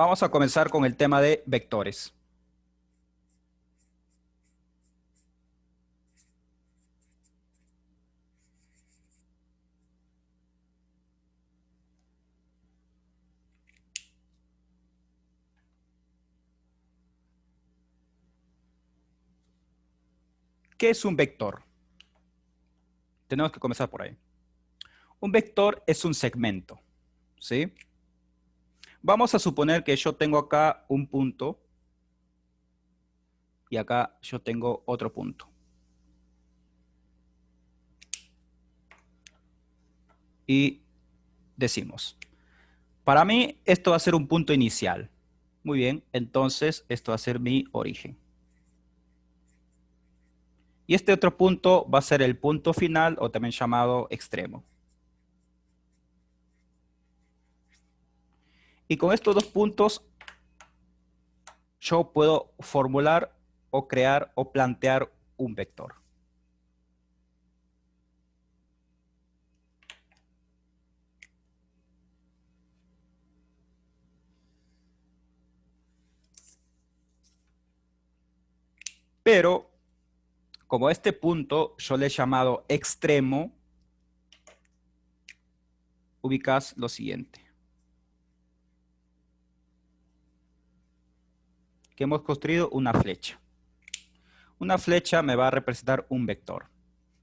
Vamos a comenzar con el tema de vectores. ¿Qué es un vector? Tenemos que comenzar por ahí. Un vector es un segmento, ¿sí? Vamos a suponer que yo tengo acá un punto y acá yo tengo otro punto. Y decimos, para mí esto va a ser un punto inicial. Muy bien, entonces esto va a ser mi origen. Y este otro punto va a ser el punto final o también llamado extremo. Y con estos dos puntos yo puedo formular o crear o plantear un vector. Pero como este punto yo le he llamado extremo, ubicas lo siguiente. Que hemos construido una flecha. Una flecha me va a representar un vector,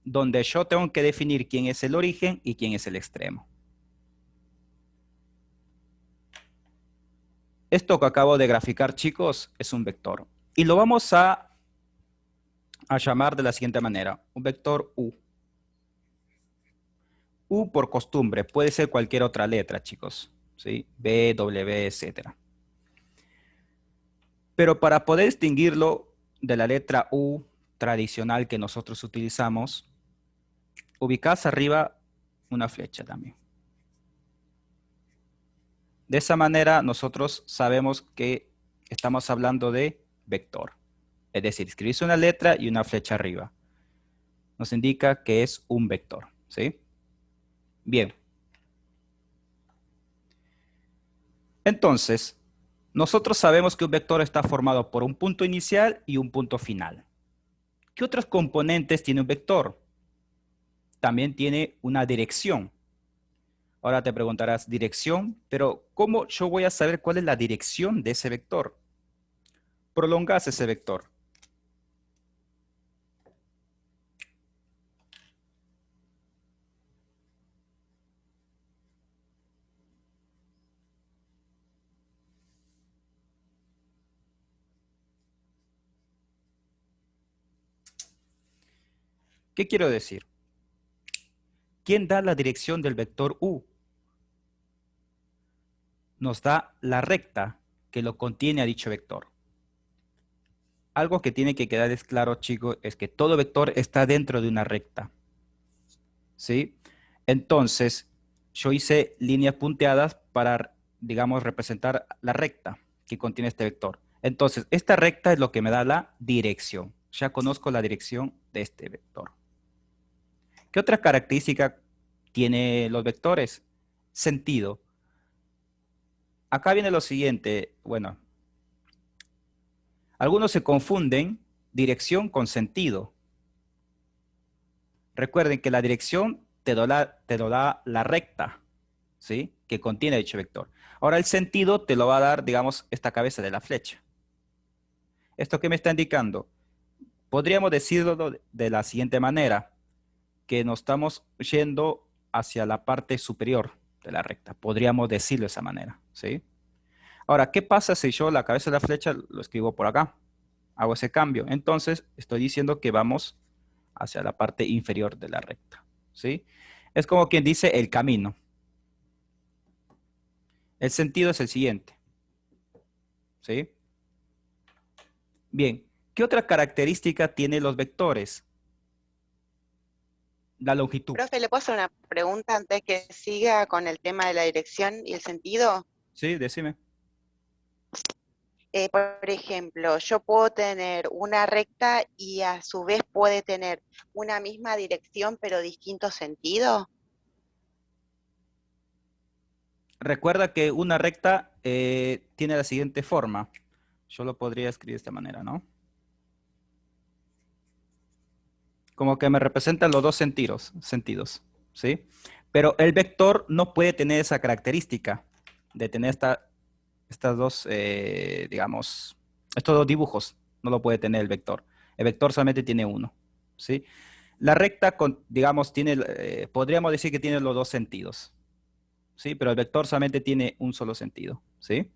donde yo tengo que definir quién es el origen y quién es el extremo. Esto que acabo de graficar, chicos, es un vector. Y lo vamos a llamar de la siguiente manera. Un vector U. U por costumbre, puede ser cualquier otra letra, chicos. ¿Sí? B, W, etc. Pero para poder distinguirlo de la letra U tradicional que nosotros utilizamos, ubicás arriba una flecha también. De esa manera nosotros sabemos que estamos hablando de vector. Es decir, escribís una letra y una flecha arriba. Nos indica que es un vector, ¿sí? Bien. Entonces, nosotros sabemos que un vector está formado por un punto inicial y un punto final. ¿Qué otros componentes tiene un vector? También tiene una dirección. Ahora te preguntarás, dirección, pero ¿cómo yo voy a saber cuál es la dirección de ese vector? Prolongás ese vector. ¿Qué quiero decir? ¿Quién da la dirección del vector U? Nos da la recta que lo contiene a dicho vector. Algo que tiene que quedar claro, chicos, es que todo vector está dentro de una recta. ¿Sí? Entonces, yo hice líneas punteadas para, digamos, representar la recta que contiene este vector. Entonces, esta recta es lo que me da la dirección. Ya conozco la dirección de este vector. ¿Qué otra característica tiene los vectores? Sentido. Acá viene lo siguiente. Bueno, algunos se confunden dirección con sentido. Recuerden que la dirección te lo da la recta, ¿sí? Que contiene dicho vector. Ahora el sentido te lo va a dar, digamos, esta cabeza de la flecha. ¿Esto qué me está indicando? Podríamos decirlo de la siguiente manera, que nos estamos yendo hacia la parte superior de la recta. Podríamos decirlo de esa manera, ¿sí? Ahora, ¿qué pasa si yo la cabeza de la flecha lo escribo por acá? Hago ese cambio. Entonces, estoy diciendo que vamos hacia la parte inferior de la recta, ¿sí? Es como quien dice el camino. El sentido es el siguiente, ¿sí? Bien, ¿qué otra característica tienen los vectores? La longitud. Profe, ¿le puedo hacer una pregunta antes que siga con el tema de la dirección y el sentido? Sí, decime. Por ejemplo, yo puedo tener una recta y a su vez puede tener una misma dirección pero distinto sentido. recuerda que una recta tiene la siguiente forma. Yo lo podría escribir de esta manera, ¿no? Como que me representan los dos sentidos, ¿sí? Pero el vector no puede tener esa característica de tener estas dos, digamos, estos dos dibujos. No lo puede tener el vector. El vector solamente tiene uno, ¿sí? La recta, digamos, tiene, podríamos decir que tiene los dos sentidos, ¿sí? Pero el vector solamente tiene un solo sentido, ¿sí?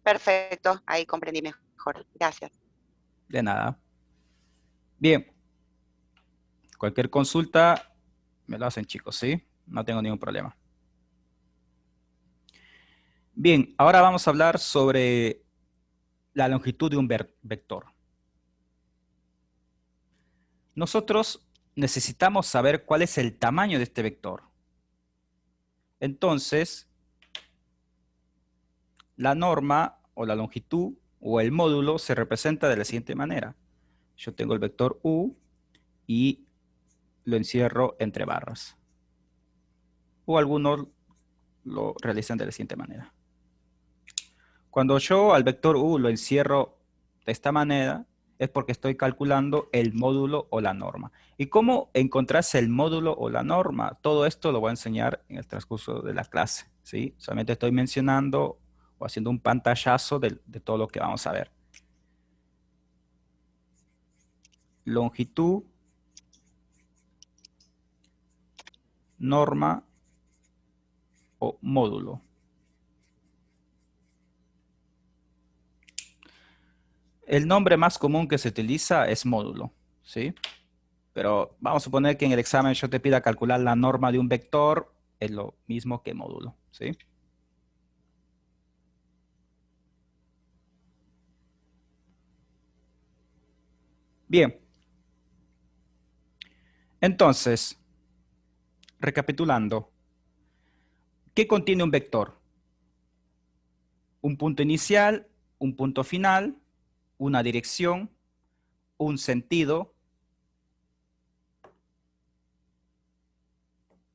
Perfecto, ahí comprendí mejor. Gracias. De nada. Bien, cualquier consulta me lo hacen, chicos, ¿sí? No tengo ningún problema. Bien, ahora vamos a hablar sobre la longitud de un vector. Nosotros necesitamos saber cuál es el tamaño de este vector. Entonces, la norma o la longitud o el módulo se representa de la siguiente manera. Yo tengo el vector U y lo encierro entre barras. O algunos lo realizan de la siguiente manera. Cuando yo al vector U lo encierro de esta manera, es porque estoy calculando el módulo o la norma. ¿Y cómo encontrarse el módulo o la norma? Todo esto lo voy a enseñar en el transcurso de la clase, ¿sí? Solamente estoy mencionando o haciendo un pantallazo de todo lo que vamos a ver. Longitud, norma o módulo. El nombre más común que se utiliza es módulo, ¿sí? Pero vamos a suponer que en el examen yo te pida calcular la norma de un vector, es lo mismo que módulo, ¿sí? Bien, entonces, recapitulando, ¿qué contiene un vector? Un punto inicial, un punto final, una dirección, un sentido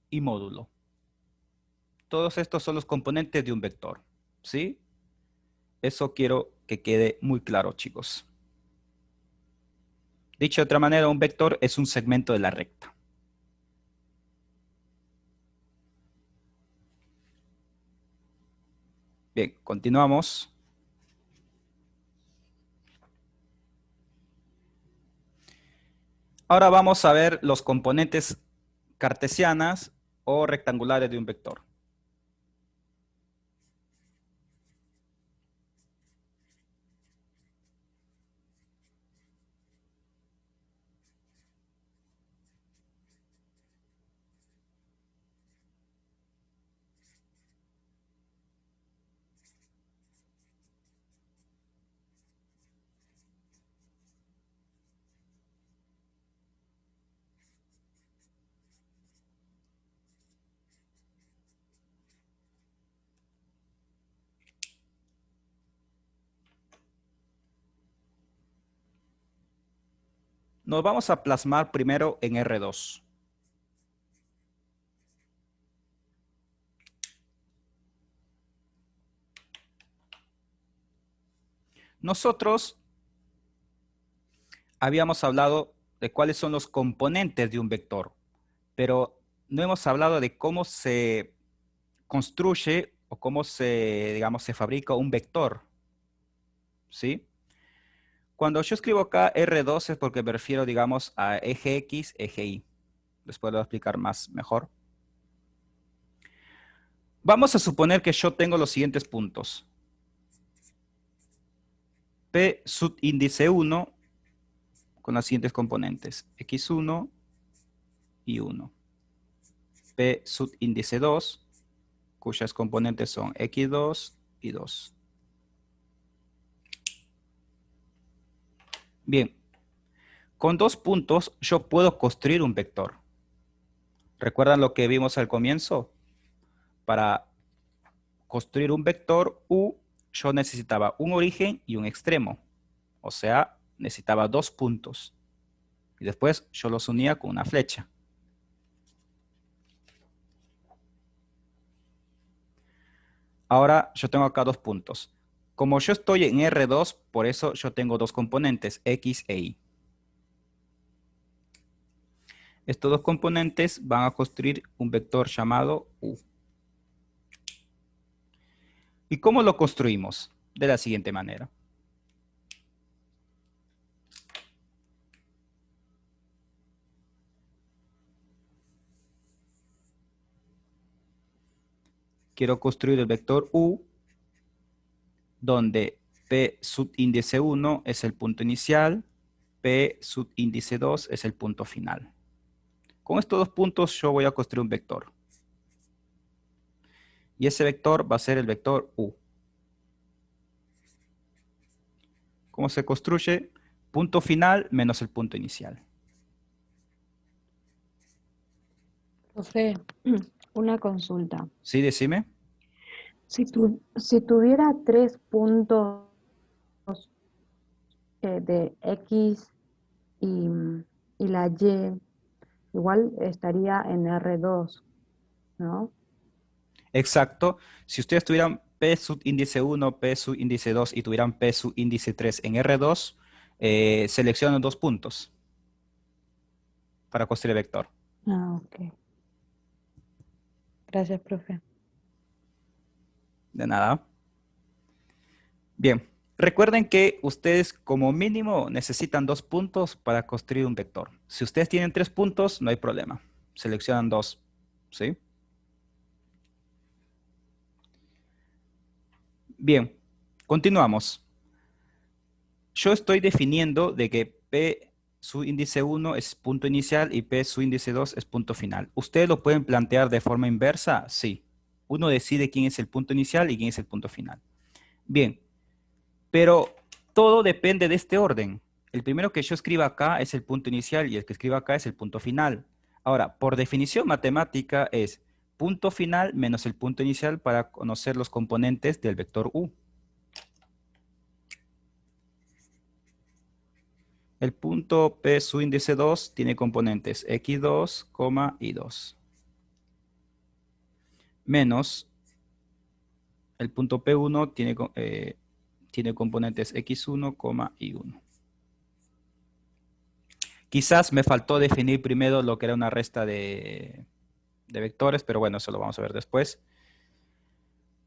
y módulo. Todos estos son los componentes de un vector, ¿sí? Eso quiero que quede muy claro, chicos. Dicho de otra manera, un vector es un segmento de la recta. Bien, continuamos. Ahora vamos a ver los componentes cartesianas o rectangulares de un vector. Nos vamos a plasmar primero en R2. Nosotros habíamos hablado de cuáles son los componentes de un vector, pero no hemos hablado de cómo se construye o cómo se, digamos, se fabrica un vector, ¿sí? Cuando yo escribo acá R2 es porque me refiero, digamos, a eje X, eje Y. Después lo voy a explicar más mejor. Vamos a suponer que yo tengo los siguientes puntos. P subíndice 1 con las siguientes componentes. X1 y 1. P subíndice 2, cuyas componentes son X2 y 2. Bien, con 2 puntos yo puedo construir un vector. ¿Recuerdan lo que vimos al comienzo? Para construir un vector U, yo necesitaba un origen y un extremo. O sea, necesitaba 2 puntos. Y después yo los unía con una flecha. Ahora yo tengo acá dos puntos. Como yo estoy en R2, por eso yo tengo dos componentes, X e Y. Estos dos componentes van a construir un vector llamado U. ¿Y cómo lo construimos? De la siguiente manera. Quiero construir el vector U, donde P subíndice 1 es el punto inicial, P subíndice 2 es el punto final. Con estos dos puntos yo voy a construir un vector. Y ese vector va a ser el vector U. ¿Cómo se construye? Punto final menos el punto inicial. Profe, una consulta. ¿Sí? Decime. Si tuviera 3 puntos de X y, y la Y, igual estaría en R2, ¿no? Exacto. Si ustedes tuvieran P subíndice 1, P subíndice 2 y tuvieran P subíndice 3 en R2, seleccionan dos puntos para construir el vector. Ah, ok. Gracias, profe. De nada. Bien. Recuerden que ustedes como mínimo necesitan dos puntos para construir un vector. Si ustedes tienen 3 puntos, no hay problema. Seleccionan dos. ¿Sí? Bien. Continuamos. Yo estoy definiendo de que P su índice 1 es punto inicial y P su índice 2 es punto final. ¿Ustedes lo pueden plantear de forma inversa? Sí. Uno decide quién es el punto inicial y quién es el punto final. Bien, pero todo depende de este orden. El primero que yo escriba acá es el punto inicial y el que escriba acá es el punto final. Ahora, por definición matemática es punto final menos el punto inicial para conocer los componentes del vector U. El punto P su índice 2 tiene componentes x2, y2. Menos el punto P1 tiene componentes x1, y1. Quizás me faltó definir primero lo que era una resta de vectores, pero bueno, eso lo vamos a ver después.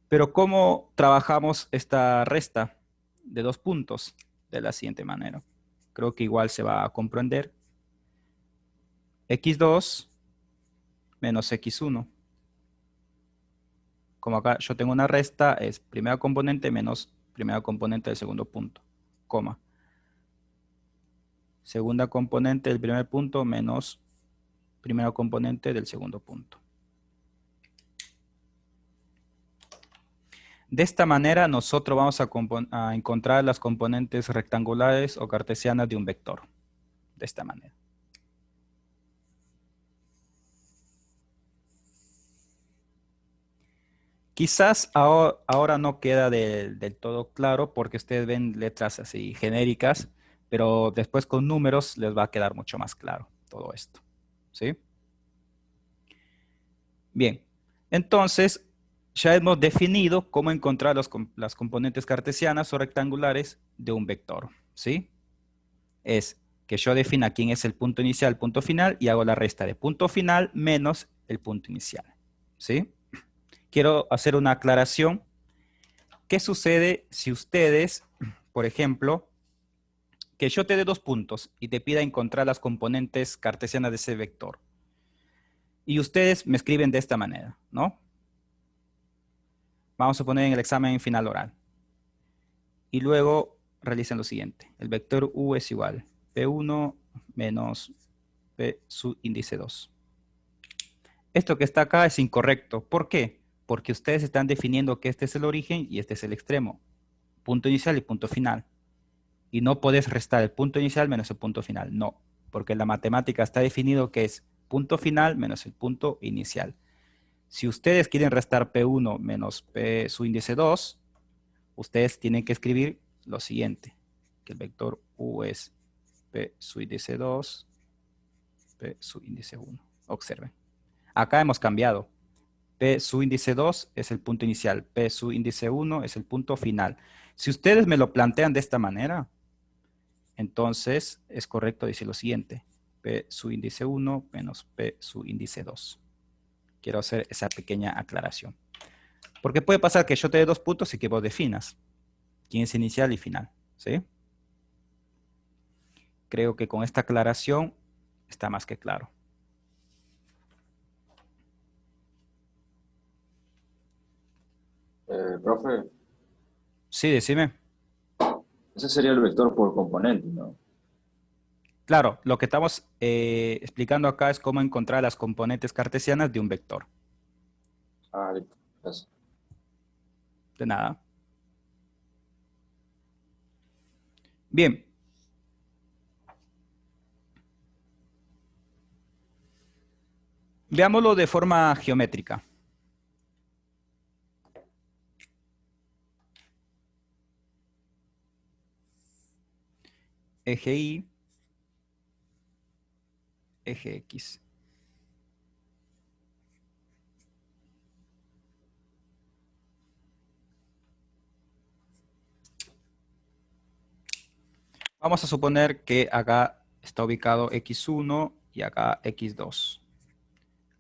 Pero ¿cómo trabajamos esta resta de dos puntos? De la siguiente manera. Creo que igual se va a comprender. x2 menos x1. Como acá yo tengo una resta, es primera componente menos primera componente del segundo punto, coma. Segunda componente del primer punto menos primera componente del segundo punto. De esta manera nosotros vamos a encontrar las componentes rectangulares o cartesianas de un vector. De esta manera. Quizás ahora no queda del todo claro porque ustedes ven letras así genéricas, pero después con números les va a quedar mucho más claro todo esto. ¿Sí? Bien, entonces ya hemos definido cómo encontrar las componentes cartesianas o rectangulares de un vector. ¿Sí? Es que yo defina quién es el punto inicial, punto final, y hago la resta de punto final menos el punto inicial. ¿Sí? Quiero hacer una aclaración. ¿Qué sucede si ustedes, por ejemplo, que yo te dé dos puntos y te pida encontrar las componentes cartesianas de ese vector? Y ustedes me escriben de esta manera, ¿no? Vamos a poner en el examen final oral. Y luego realicen lo siguiente. El vector U es igual P1 menos P sub índice 2. Esto que está acá es incorrecto. ¿Por qué? Porque ustedes están definiendo que este es el origen y este es el extremo. Punto inicial y punto final. Y no podés restar el punto inicial menos el punto final. No, porque en la matemática está definido que es punto final menos el punto inicial. Si ustedes quieren restar P1 menos P su índice 2, ustedes tienen que escribir lo siguiente, que el vector U es P su índice 2, P su índice 1. Observen. Acá hemos cambiado. P subíndice 2 es el punto inicial. P subíndice 1 es el punto final. Si ustedes me lo plantean de esta manera, entonces es correcto decir lo siguiente. P subíndice 1 menos P subíndice 2. Quiero hacer esa pequeña aclaración. Porque puede pasar que yo te dé 2 puntos y que vos definas quién es inicial y final. ¿Sí? Creo que con esta aclaración está más que claro. Profe, Sí, decime. ese sería el vector por componente, ¿no? Claro, lo que estamos explicando acá es cómo encontrar las componentes cartesianas de un vector. Ah, listo. Gracias. De nada. Bien. Veámoslo de forma geométrica. Eje Y, eje X. Vamos a suponer que acá está ubicado X1 y acá X2.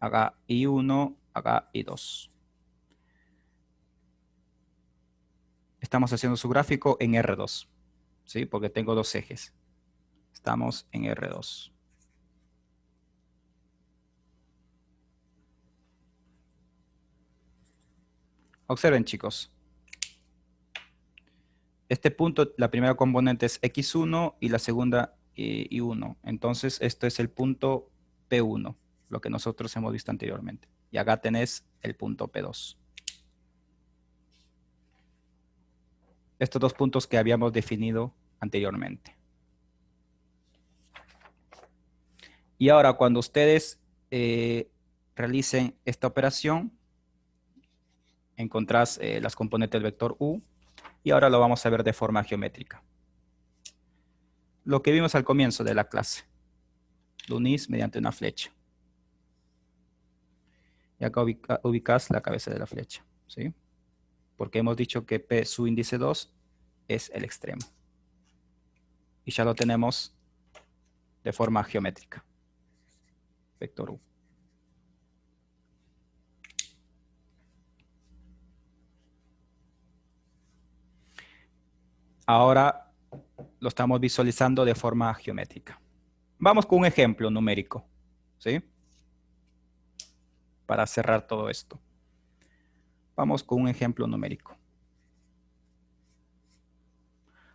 Acá Y1, acá Y2. Estamos haciendo su gráfico en R2, ¿sí? Porque tengo 2 ejes. Estamos en R2. Observen, chicos. Este punto, la primera componente es X1 y la segunda Y1. Entonces, esto es el punto P1, lo que nosotros hemos visto anteriormente. Y acá tenés el punto P2. Estos 2 puntos que habíamos definido anteriormente. Y ahora, cuando ustedes realicen esta operación, encontrás las componentes del vector U, y ahora lo vamos a ver de forma geométrica. Lo que vimos al comienzo de la clase. Lo unís mediante una flecha. Y acá ubicás la cabeza de la flecha, ¿sí? Porque hemos dicho que P subíndice 2 es el extremo. Y ya lo tenemos de forma geométrica. Vector U. Ahora lo estamos visualizando de forma geométrica. Vamos con un ejemplo numérico, ¿sí? Para cerrar todo esto. Vamos con un ejemplo numérico.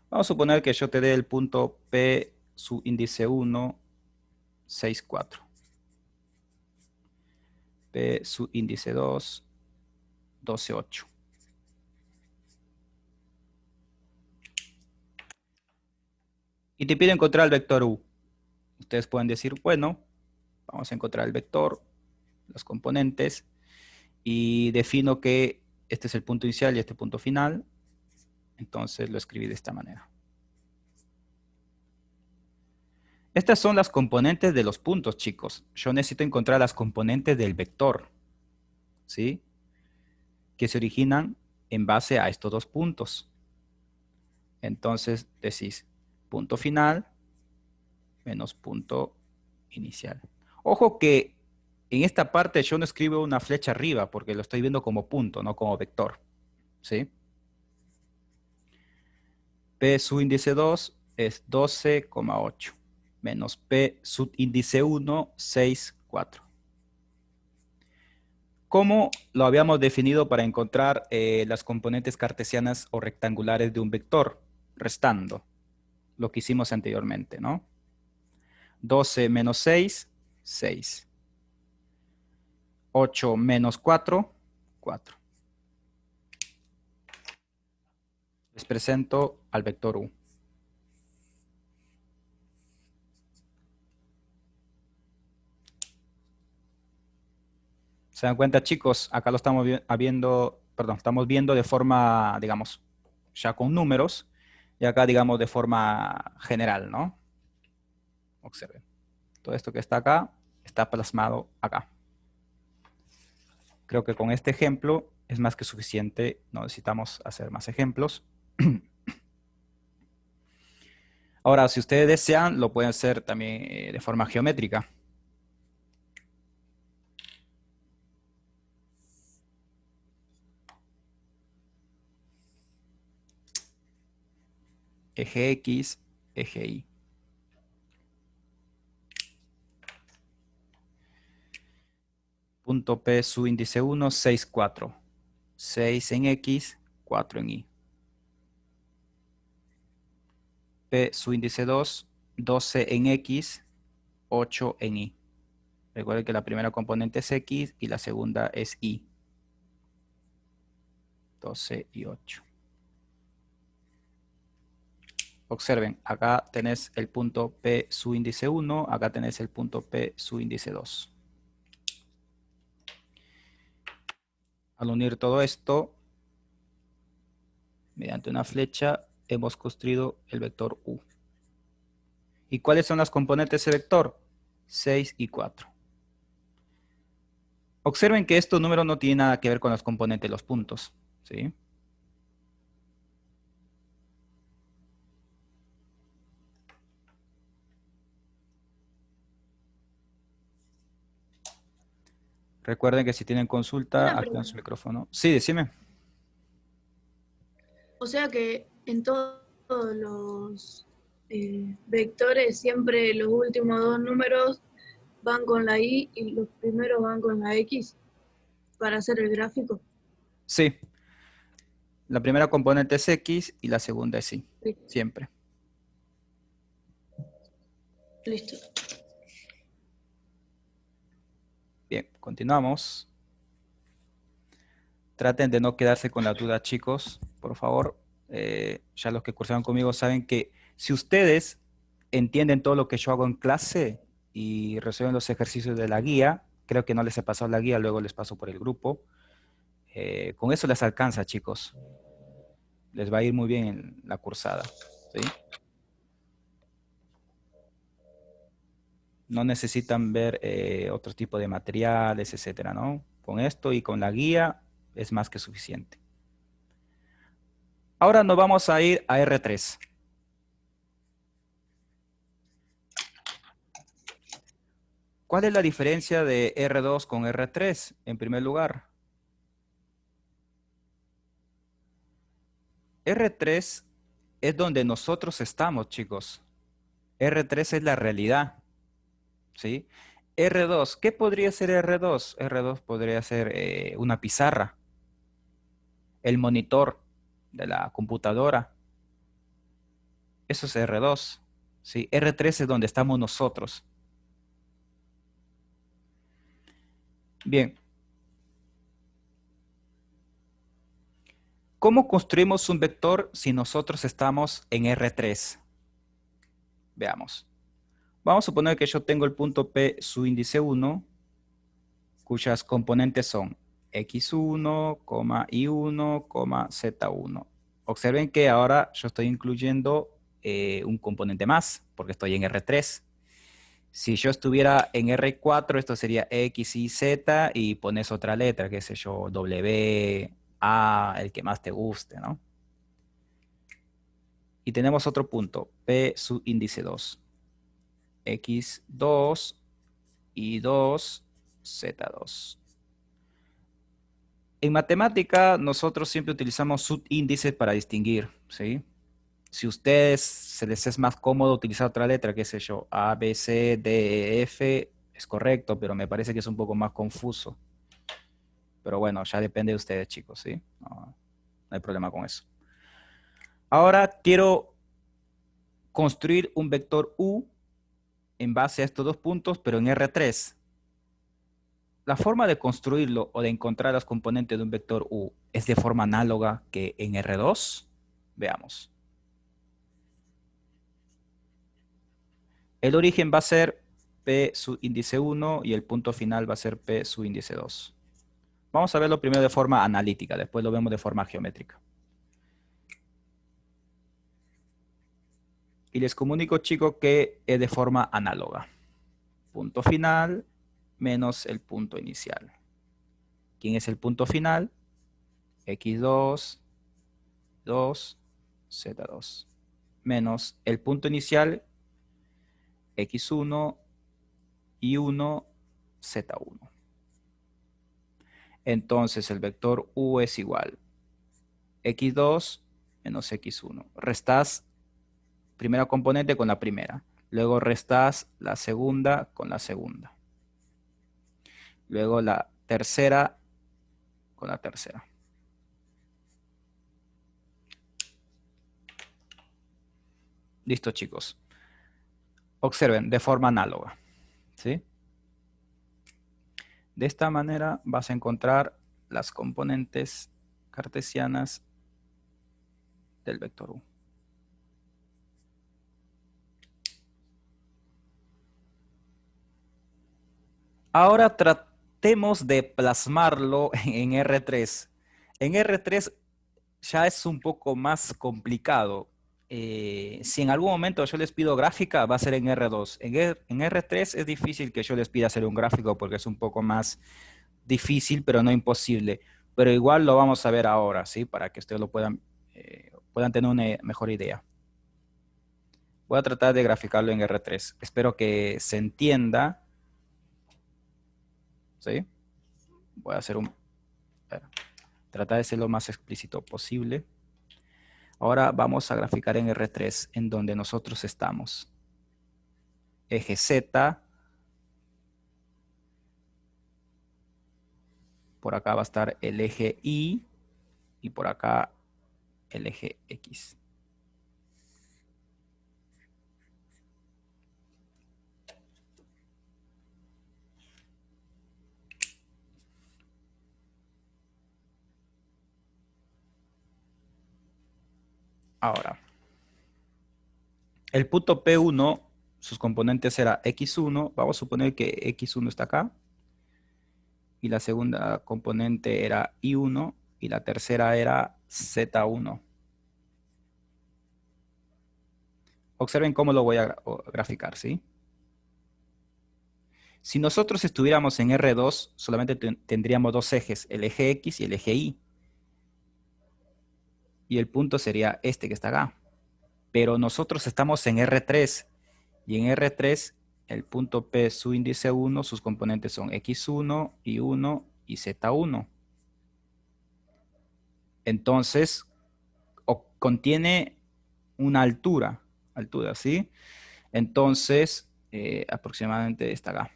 Vamos a suponer que yo te dé el punto P subíndice 1, 6, 4. P subíndice 2, 12, 8. Y te pide encontrar el vector U. Ustedes pueden decir, bueno, vamos a encontrar el vector, los componentes, y defino que este es el punto inicial y este punto final. Entonces lo escribí de esta manera. Estas son las componentes de los puntos, chicos. Yo necesito encontrar las componentes del vector, ¿sí? Que se originan en base a estos 2 puntos. Entonces decís punto final menos punto inicial. Ojo que en esta parte yo no escribo una flecha arriba porque lo estoy viendo como punto, no como vector, ¿sí? P subíndice 2 es 12,8 menos P subíndice 1, 6, 4. ¿Cómo lo habíamos definido para encontrar las componentes cartesianas o rectangulares de un vector? Restando lo que hicimos anteriormente, ¿no? 12 menos 6, 6. 8 menos 4, 4. Les presento al vector U. ¿Se dan cuenta, chicos? Acá lo estamos estamos viendo de forma, digamos, ya con números, y acá, digamos, de forma general, ¿no? Observen. Todo esto que está acá, está plasmado acá. ¿Ok? Creo que con este ejemplo es más que suficiente. No necesitamos hacer más ejemplos. Ahora, si ustedes desean, lo pueden hacer también de forma geométrica. Eje X, eje Y. Punto P subíndice 1, 6, 4. 6 en X, 4 en Y. P subíndice 2, 12 en X, 8 en Y. Recuerden que la primera componente es X y la segunda es Y. 12 y 8. Observen, acá tenés el punto P subíndice 1, acá tenés el punto P subíndice 2. Al unir todo esto, mediante una flecha, hemos construido el vector U. ¿Y cuáles son las componentes de ese vector? 6 y 4. Observen que estos números no tienen nada que ver con las componentes de los puntos, ¿sí? Recuerden que si tienen consulta, Una activen su pregunta. micrófono. Sí, decime. O sea que en todos los vectores siempre los últimos dos números van con la Y y los primeros van con la X para hacer el gráfico. Sí. La primera componente es X y la segunda es Y. Sí. Siempre. Listo. Bien, continuamos. Traten de no quedarse con la duda, chicos, por favor. Ya los que cursaron conmigo saben que si ustedes entienden todo lo que yo hago en clase y resuelven los ejercicios de la guía, creo que no les he pasado la guía, luego les paso por el grupo. Con eso les alcanza, chicos. Les va a ir muy bien en la cursada, ¿sí? No necesitan ver otro tipo de materiales, etcétera, ¿no? Con esto y con la guía es más que suficiente. Ahora nos vamos a ir a R3. ¿Cuál es la diferencia de R2 con R3? En primer lugar, R3 es donde nosotros estamos, chicos. R3 es la realidad, ¿sí? R2, ¿qué podría ser R2? R2 podría ser una pizarra, el monitor de la computadora. Eso es R2, ¿sí? R3 es donde estamos nosotros. Bien. ¿Cómo construimos un vector si nosotros estamos en R3? Veamos. Vamos a suponer que yo tengo el punto P subíndice 1, cuyas componentes son X1, Y1, Z1. Observen que ahora yo estoy incluyendo un componente más, porque estoy en R3. Si yo estuviera en R4, esto sería X, Y, Z, y pones otra letra, qué sé yo, W, A, el que más te guste, ¿no? Y tenemos otro punto, P subíndice 2. X2, Y2, Z2. En matemática, nosotros siempre utilizamos subíndices para distinguir, ¿sí? Si a ustedes se les es más cómodo utilizar otra letra, qué sé yo, A, B, C, D, E, F, es correcto, pero me parece que es un poco más confuso. Pero bueno, ya depende de ustedes, chicos, ¿sí? No hay problema con eso. Ahora quiero construir un vector U en base a estos dos puntos, pero en R3. La forma de construirlo o de encontrar las componentes de un vector U es de forma análoga que en R2. Veamos. El origen va a ser P subíndice 1 y el punto final va a ser P subíndice 2. Vamos a verlo primero de forma analítica, después lo vemos de forma geométrica. Y les comunico, chicos, que es de forma análoga. Punto final menos el punto inicial. ¿Quién es el punto final? X2, 2, Z2. Menos el punto inicial, X1, Y1, Z1. Entonces el vector U es igual X2 menos X1. Restás primera componente con la primera. Luego restás la segunda con la segunda. Luego la tercera con la tercera. Listo, chicos. Observen, de forma análoga. ¿Sí? De esta manera vas a encontrar las componentes cartesianas del vector U. Ahora tratemos de plasmarlo en R3. En R3 ya es un poco más complicado. Si en algún momento yo les pido gráfica, va a ser en R2. En R3 es difícil que yo les pida hacer un gráfico porque es un poco más difícil, pero no imposible. Pero igual lo vamos a ver ahora, ¿sí? Para que ustedes lo puedan tener una mejor idea. Voy a tratar de graficarlo en R3. Espero que se entienda. ¿Sí? Voy a hacer tratar de ser lo más explícito posible. Ahora vamos a graficar en R3, en donde nosotros estamos. Eje Z. Por acá va a estar el eje Y. Y por acá el eje X. Ahora, el punto P1, sus componentes era X1. Vamos a suponer que X1 está acá. Y la segunda componente era Y1. Y la tercera era Z1. Observen cómo lo voy a graficar, ¿sí? Si nosotros estuviéramos en R2, solamente tendríamos dos ejes, el eje X y el eje Y. Y el punto sería este que está acá. Pero nosotros estamos en R3. Y en R3, el punto P, su índice 1, sus componentes son X1, Y1 y Z1. Entonces, contiene una altura, ¿sí? Entonces, aproximadamente está acá.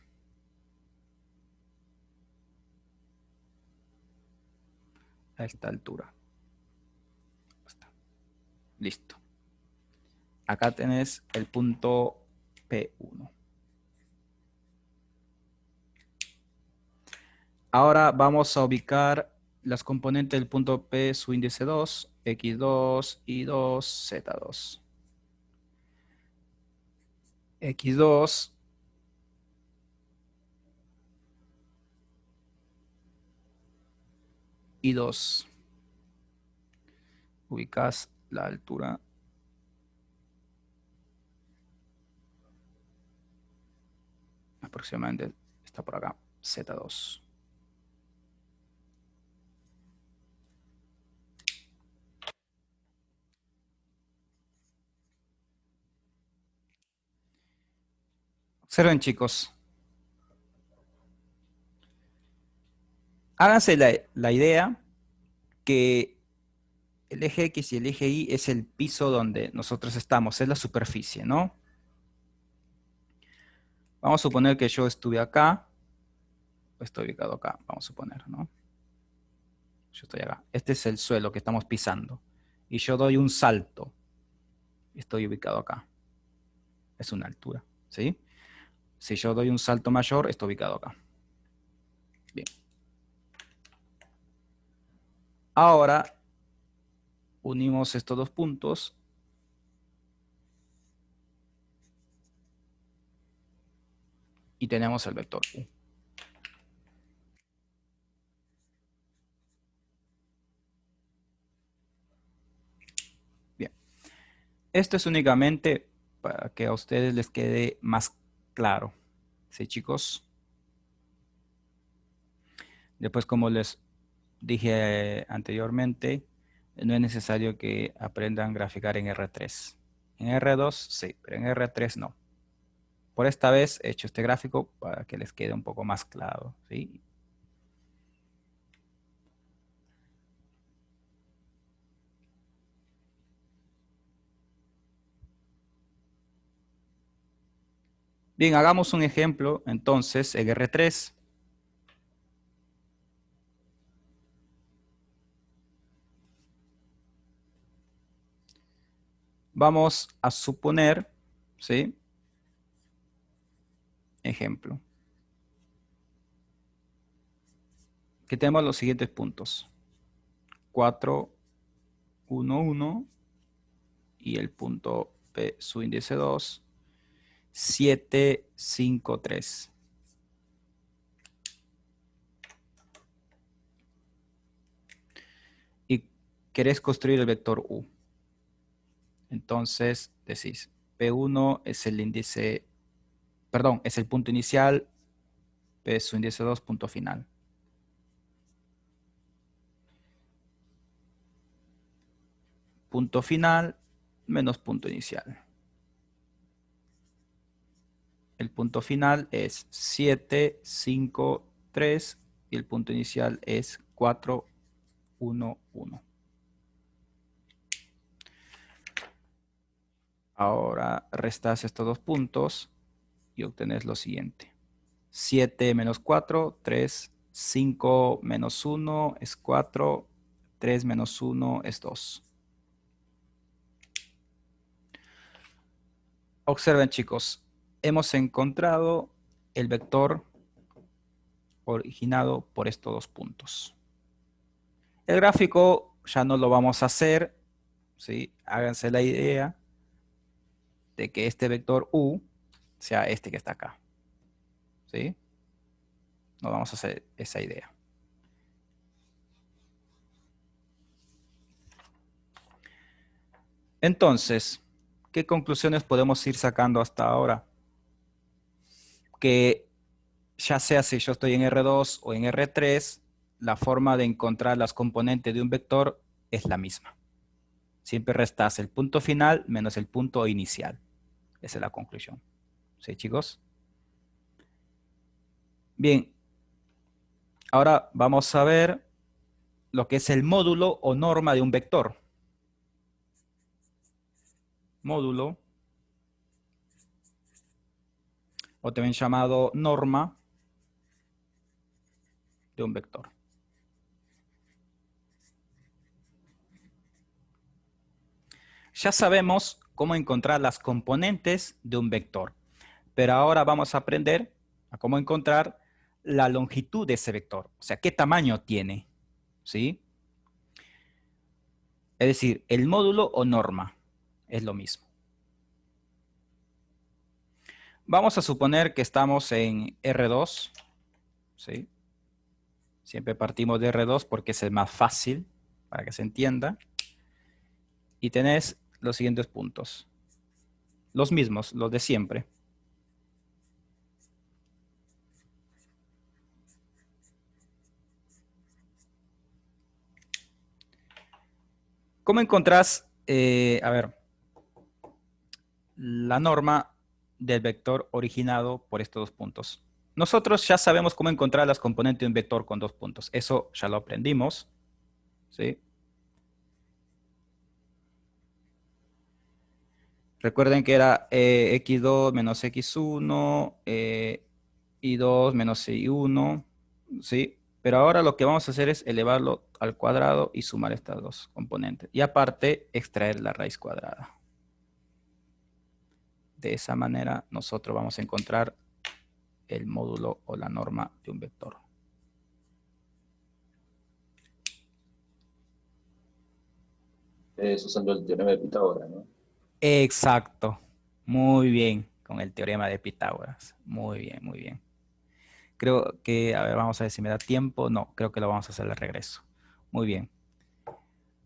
A esta altura. Listo. Acá tenés el punto P1. Ahora vamos a ubicar las componentes del punto P, su índice 2, X2, Y2, Z2. X2, Y2. Ubicas la altura. Aproximadamente está por acá, Z2. Observen, chicos. Háganse la idea que el eje X y el eje Y es el piso donde nosotros estamos, es la superficie, ¿no? Vamos a suponer que yo estuve acá, estoy ubicado acá, vamos a suponer, ¿no? Yo estoy acá. Este es el suelo que estamos pisando. Y yo doy un salto. Estoy ubicado acá. Es una altura, ¿sí? Si yo doy un salto mayor, estoy ubicado acá. Bien. Ahora, unimos estos dos puntos. Y tenemos el vector U. Bien. Esto es únicamente para que a ustedes les quede más claro. ¿Sí, chicos? Después, como les dije anteriormente, no es necesario que aprendan a graficar en R3. En R2 sí, pero en R3 no. Por esta vez he hecho este gráfico para que les quede un poco más claro, ¿sí? Bien, hagamos un ejemplo entonces en R3. Vamos a suponer, ¿sí? Ejemplo. Que tenemos los siguientes puntos. 4, 1, 1 y el punto P su índice 2, 7, 5, 3. Y querés construir el vector U. Entonces decís, P1 es el índice, perdón, es el punto inicial, P su índice 2, punto final. Punto final menos punto inicial. El punto final es 7, 5, 3 y el punto inicial es 4, 1, 1. Ahora restas estos dos puntos y obtenés lo siguiente. 7 menos 4, 3, 5 menos 1 es 4, 3 menos 1 es 2. Observen, chicos, hemos encontrado el vector originado por estos dos puntos. El gráfico ya no lo vamos a hacer, ¿sí? Háganse la idea de que este vector U sea este que está acá, ¿sí? No vamos a hacer esa idea. Entonces, ¿qué conclusiones podemos ir sacando hasta ahora? Que ya sea si yo estoy en R2 o en R3, la forma de encontrar las componentes de un vector es la misma. Siempre restas el punto final menos el punto inicial. Esa es la conclusión. ¿Sí, chicos? Bien. Ahora vamos a ver lo que es el módulo o norma de un vector. Módulo, o también llamado norma de un vector. Ya sabemos cómo encontrar las componentes de un vector, pero ahora vamos a aprender a cómo encontrar la longitud de ese vector, o sea, qué tamaño tiene, ¿sí? Es decir, el módulo o norma es lo mismo. Vamos a suponer que estamos en R2, ¿sí? Siempre partimos de R2 porque es el más fácil para que se entienda. Y tenés los siguientes puntos. Los mismos, los de siempre. ¿Cómo encontrás, la norma del vector originado por estos dos puntos? Nosotros ya sabemos cómo encontrar las componentes de un vector con dos puntos. Eso ya lo aprendimos, ¿sí? Recuerden que era x2 menos x1, y2 menos y1, ¿sí? Pero ahora lo que vamos a hacer es elevarlo al cuadrado y sumar estas dos componentes. Y aparte, extraer la raíz cuadrada. De esa manera, nosotros vamos a encontrar el módulo o la norma de un vector. Es usando el teorema de Pitágoras, ¿no? Exacto. Muy bien, con el teorema de Pitágoras. Muy bien, muy bien. Creo que, a ver, vamos a ver si me da tiempo. No, creo que lo vamos a hacer de regreso. Muy bien.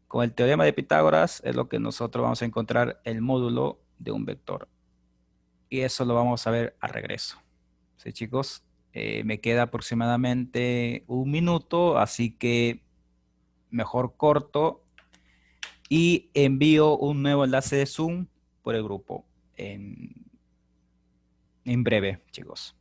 Con el teorema de Pitágoras es lo que nosotros vamos a encontrar el módulo de un vector. Y eso lo vamos a ver a regreso. ¿Sí, chicos? Me queda aproximadamente 1 minuto, así que mejor corto y envío un nuevo enlace de Zoom por el grupo en breve, chicos.